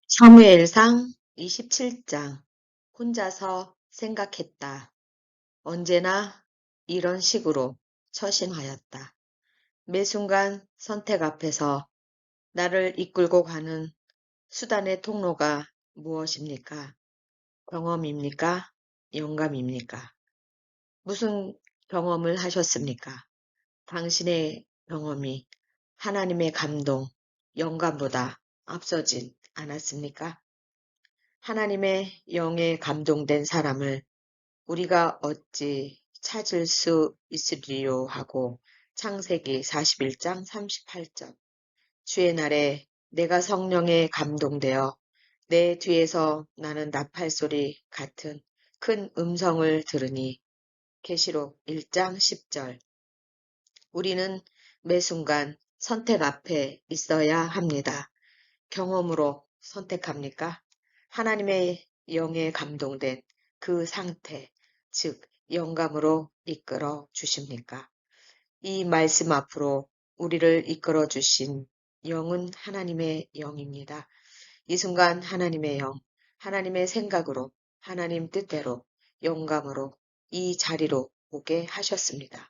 사무엘상 27장 혼자서 생각했다. 언제나 이런 식으로 처신하였다. 매 순간 선택 앞에서 나를 이끌고 가는 수단의 통로가 무엇입니까? 경험입니까? 영감입니까? 무슨 경험을 하셨습니까? 당신의 경험이 하나님의 감동, 영감보다 앞서진 않았습니까? 하나님의 영에 감동된 사람을 우리가 어찌 찾을 수 있으리요 하고 창세기 41장 38절. 주의 날에 내가 성령에 감동되어 내 뒤에서 나는 나팔소리 같은 큰 음성을 들으니 계시록 1장 10절. 우리는 매 순간 선택 앞에 있어야 합니다. 경험으로 선택합니까? 하나님의 영에 감동된 그 상태, 즉 영감으로 이끌어 주십니까? 이 말씀 앞으로 우리를 이끌어 주신 영은 하나님의 영입니다. 이 순간 하나님의 영, 하나님의 생각으로, 하나님 뜻대로, 영감으로 이 자리로 오게 하셨습니다.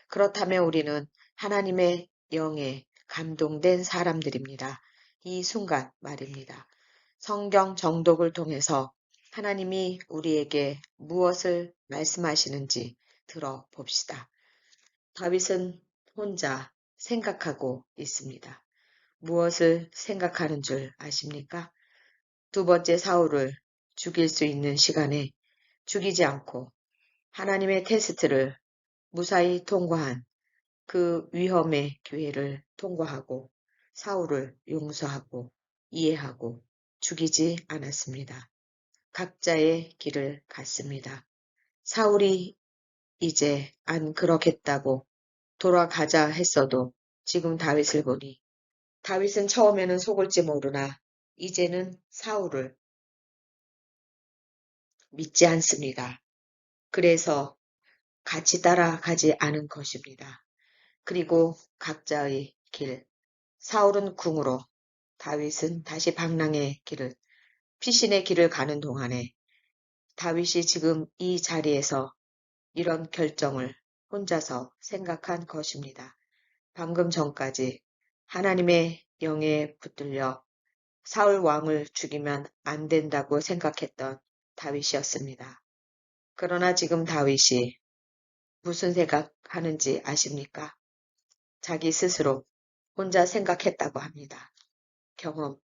그렇다면 우리는 하나님의 영에 감동된 사람들입니다. 이 순간 말입니다. 성경 정독을 통해서 하나님이 우리에게 무엇을 말씀하시는지 들어봅시다. 다윗은 혼자 생각하고 있습니다. 무엇을 생각하는 줄 아십니까? 두 번째 사울을 죽일 수 있는 시간에 죽이지 않고 하나님의 테스트를 무사히 통과한 그 위험의 기회를 통과하고 사울을 용서하고 이해하고 죽이지 않았습니다. 각자의 길을 갔습니다. 사울이 이제 안 그러겠다고 돌아가자 했어도 지금 다윗을 보니 다윗은 처음에는 속을지 모르나 이제는 사울을 믿지 않습니다. 그래서 같이 따라가지 않은 것입니다. 그리고 각자의 길, 사울은 궁으로, 다윗은 다시 방랑의 길을, 피신의 길을 가는 동안에 다윗이 지금 이 자리에서 이런 결정을 혼자서 생각한 것입니다. 방금 전까지 하나님의 영에 붙들려 사울 왕을 죽이면 안 된다고 생각했던 다윗이었습니다. 그러나 지금 다윗이 무슨 생각하는지 아십니까? 자기 스스로 혼자 생각했다고 합니다. 경험.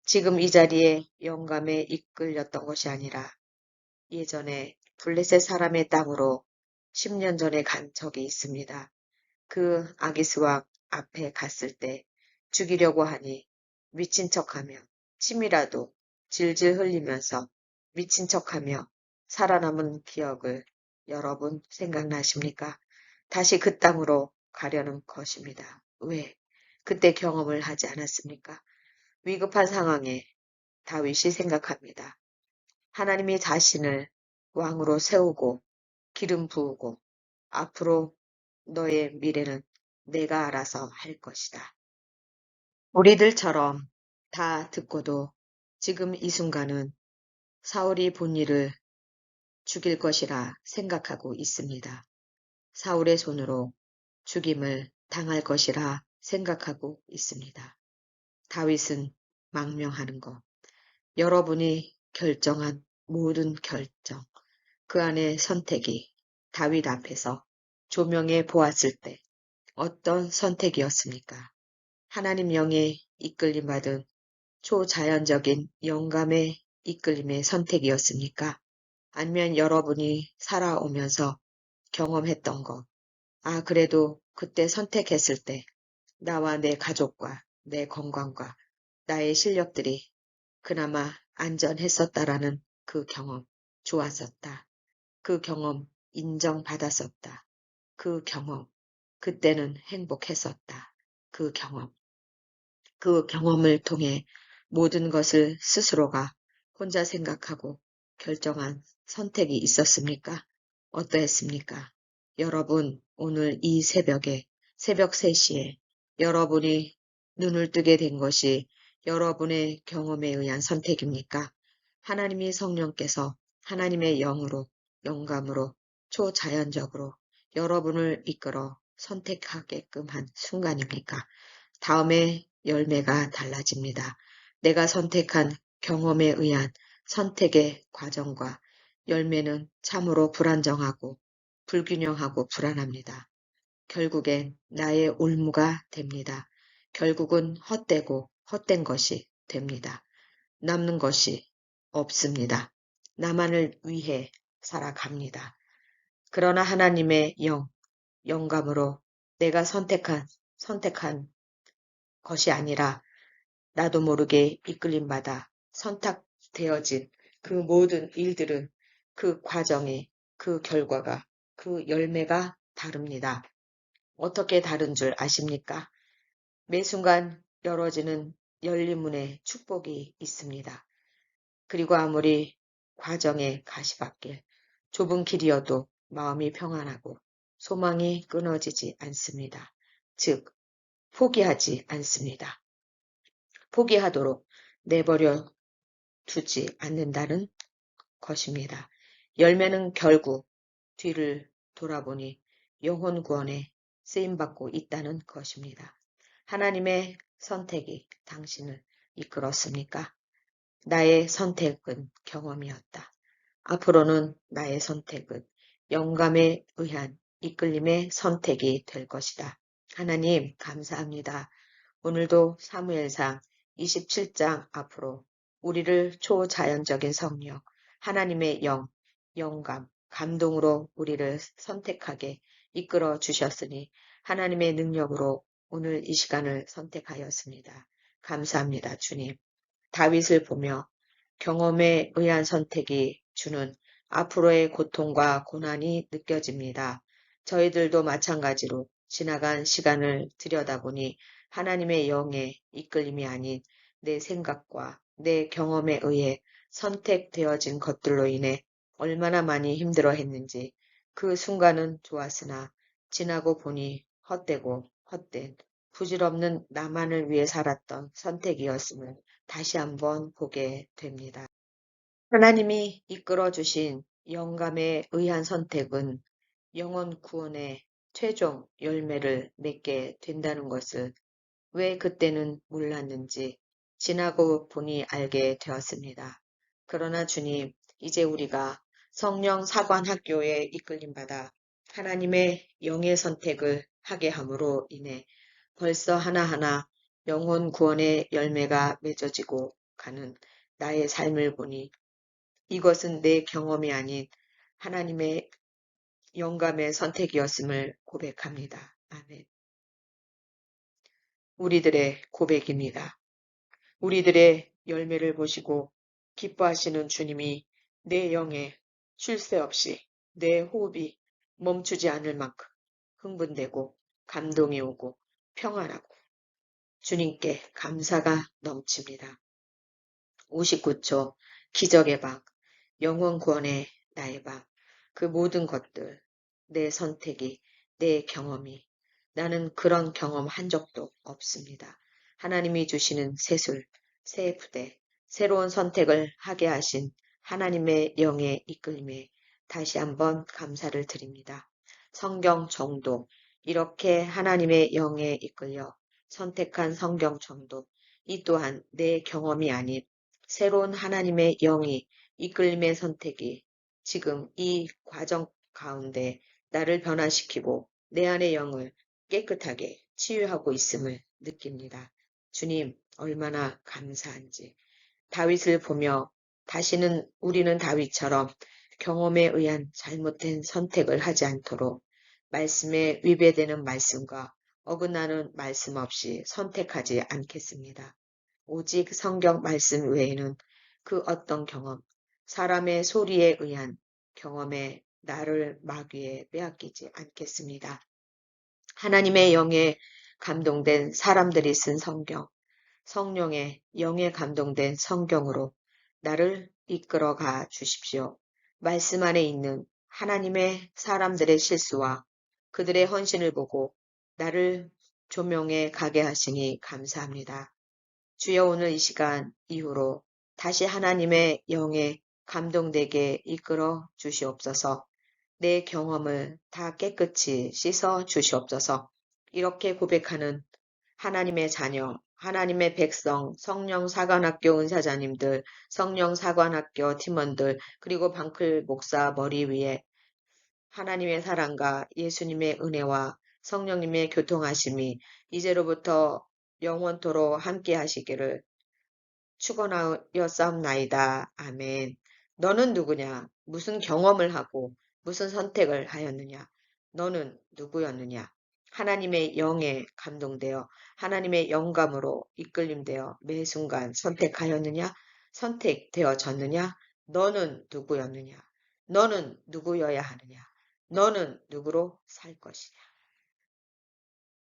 지금 이 자리에 영감에 이끌렸던 것이 아니라 예전에 블레셋 사람의 땅으로 10년 전에 간 적이 있습니다. 그 아기스 왕 앞에 갔을 때 죽이려고 하니 미친 척하며 침이라도 질질 흘리면서 미친 척하며 살아남은 기억을 여러분 생각나십니까? 다시 그 땅으로 가려는 것입니다. 왜? 그때 경험을 하지 않았습니까? 위급한 상황에 다윗이 생각합니다. 하나님이 자신을 왕으로 세우고 기름 부으고 앞으로 너의 미래는 내가 알아서 할 것이다. 우리들처럼 다 듣고도 지금 이 순간은 사울이 본 일을 죽일 것이라 생각하고 있습니다. 사울의 손으로 죽임을 당할 것이라 생각하고 있습니다. 다윗은 망명하는 것. 여러분이 결정한 모든 결정, 그 안의 선택이 다윗 앞에서 조명해 보았을 때 어떤 선택이었습니까? 하나님 영에 이끌림 받은 초자연적인 영감의 이끌림의 선택이었습니까? 아니면 여러분이 살아오면서 경험했던 것, 그래도 그때 선택했을 때 나와 내 가족과 내 건강과 나의 실력들이 그나마 안전했었다라는 그 경험, 좋았었다. 그 경험 인정받았었다. 그 경험, 그때는 행복했었다. 그 경험, 그 경험을 통해 모든 것을 스스로가 혼자 생각하고 결정한 선택이 있었습니까? 어떠했습니까? 여러분, 오늘 이 새벽에, 새벽 3시에 여러분이 눈을 뜨게 된 것이 여러분의 경험에 의한 선택입니까? 하나님이 성령께서 하나님의 영으로, 영감으로, 초자연적으로 여러분을 이끌어 선택하게끔 한 순간입니까? 다음에 열매가 달라집니다. 내가 선택한 경험에 의한 선택의 과정과 열매는 참으로 불안정하고 불균형하고 불안합니다. 결국엔 나의 올무가 됩니다. 결국은 헛되고 헛된 것이 됩니다. 남는 것이 없습니다. 나만을 위해 살아갑니다. 그러나 하나님의 영감으로 내가 선택한 것이 아니라 나도 모르게 이끌림 받아 선택되어진 그 모든 일들은 그 과정이, 그 결과가, 그 열매가 다릅니다. 어떻게 다른 줄 아십니까? 매 순간 열어지는 열린 문에 축복이 있습니다. 그리고 아무리 과정의 가시밭길, 좁은 길이어도 마음이 평안하고 소망이 끊어지지 않습니다. 즉, 포기하지 않습니다. 포기하도록 내버려 두지 않는다는 것입니다. 열매는 결국 뒤를 돌아보니 영혼 구원에 쓰임받고 있다는 것입니다. 하나님의 선택이 당신을 이끌었습니까? 나의 선택은 경험이었다. 앞으로는 나의 선택은 영감에 의한 이끌림의 선택이 될 것이다. 하나님, 감사합니다. 오늘도 사무엘상 27장 앞으로 우리를 초자연적인 성령, 하나님의 영감, 감동으로 우리를 선택하게 이끌어 주셨으니 하나님의 능력으로 오늘 이 시간을 선택하였습니다. 감사합니다, 주님. 다윗을 보며 경험에 의한 선택이 주는 앞으로의 고통과 고난이 느껴집니다. 저희들도 마찬가지로 지나간 시간을 들여다보니 하나님의 영의 이끌림이 아닌 내 생각과 내 경험에 의해 선택되어진 것들로 인해 얼마나 많이 힘들어했는지 그 순간은 좋았으나 지나고 보니 헛되고 헛된 부질없는 나만을 위해 살았던 선택이었음을 다시 한번 보게 됩니다. 하나님이 이끌어 주신 영감에 의한 선택은 영혼 구원의 최종 열매를 맺게 된다는 것을 왜 그때는 몰랐는지 지나고 보니 알게 되었습니다. 그러나 주님, 이제 우리가 성령 사관 학교에 이끌림 받아 하나님의 영의 선택을 하게 함으로 인해 벌써 하나하나 영혼 구원의 열매가 맺어지고 가는 나의 삶을 보니 이것은 내 경험이 아닌 하나님의 영감의 선택이었음을 고백합니다. 아멘. 우리들의 고백입니다. 우리들의 열매를 보시고 기뻐하시는 주님이 내 영에 쉴 새 없이 내 호흡이 멈추지 않을 만큼 흥분되고 감동이 오고 평안하고 주님께 감사가 넘칩니다. 59초 기적의 방, 영혼 구원의 나의 방, 그 모든 것들, 내 선택이, 내 경험이, 나는 그런 경험 한 적도 없습니다. 하나님이 주시는 새술, 새 부대, 새로운 선택을 하게 하신 하나님의 영의 이끌림에 다시 한번 감사를 드립니다. 성경 정독, 이렇게 하나님의 영에 이끌려 선택한 성경 정독, 이 또한 내 경험이 아닌 새로운 하나님의 영이 이끌림의 선택이 지금 이 과정 가운데 나를 변화시키고 내 안의 영을 깨끗하게 치유하고 있음을 느낍니다. 주님, 얼마나 감사한지. 다윗을 보며 다시는 우리는 다윗처럼 경험에 의한 잘못된 선택을 하지 않도록 말씀에 위배되는 말씀과 어긋나는 말씀 없이 선택하지 않겠습니다. 오직 성경 말씀 외에는 그 어떤 경험, 사람의 소리에 의한 경험에 나를 마귀에 빼앗기지 않겠습니다. 하나님의 영에 감동된 사람들이 쓴 성경, 성령의 영에 감동된 성경으로 나를 이끌어가 주십시오. 말씀 안에 있는 하나님의 사람들의 실수와 그들의 헌신을 보고 나를 조명해 가게 하시니 감사합니다. 주여 오늘 이 시간 이후로 다시 하나님의 영에 감동되게 이끌어 주시옵소서. 내 경험을 다 깨끗이 씻어 주시옵소서. 이렇게 고백하는 하나님의 자녀, 하나님의 백성, 성령 사관학교 은사자님들, 성령 사관학교 팀원들, 그리고 방클 목사 머리 위에 하나님의 사랑과 예수님의 은혜와 성령님의 교통하심이 이제로부터 영원토록 함께 하시기를 축원하였사옵나이다. 아멘. 너는 누구냐? 무슨 경험을 하고 무슨 선택을 하였느냐? 너는 누구였느냐? 하나님의 영에 감동되어 하나님의 영감으로 이끌림되어 매 순간 선택하였느냐? 선택되어졌느냐? 너는 누구였느냐? 너는 누구여야 하느냐? 너는 누구로 살 것이냐?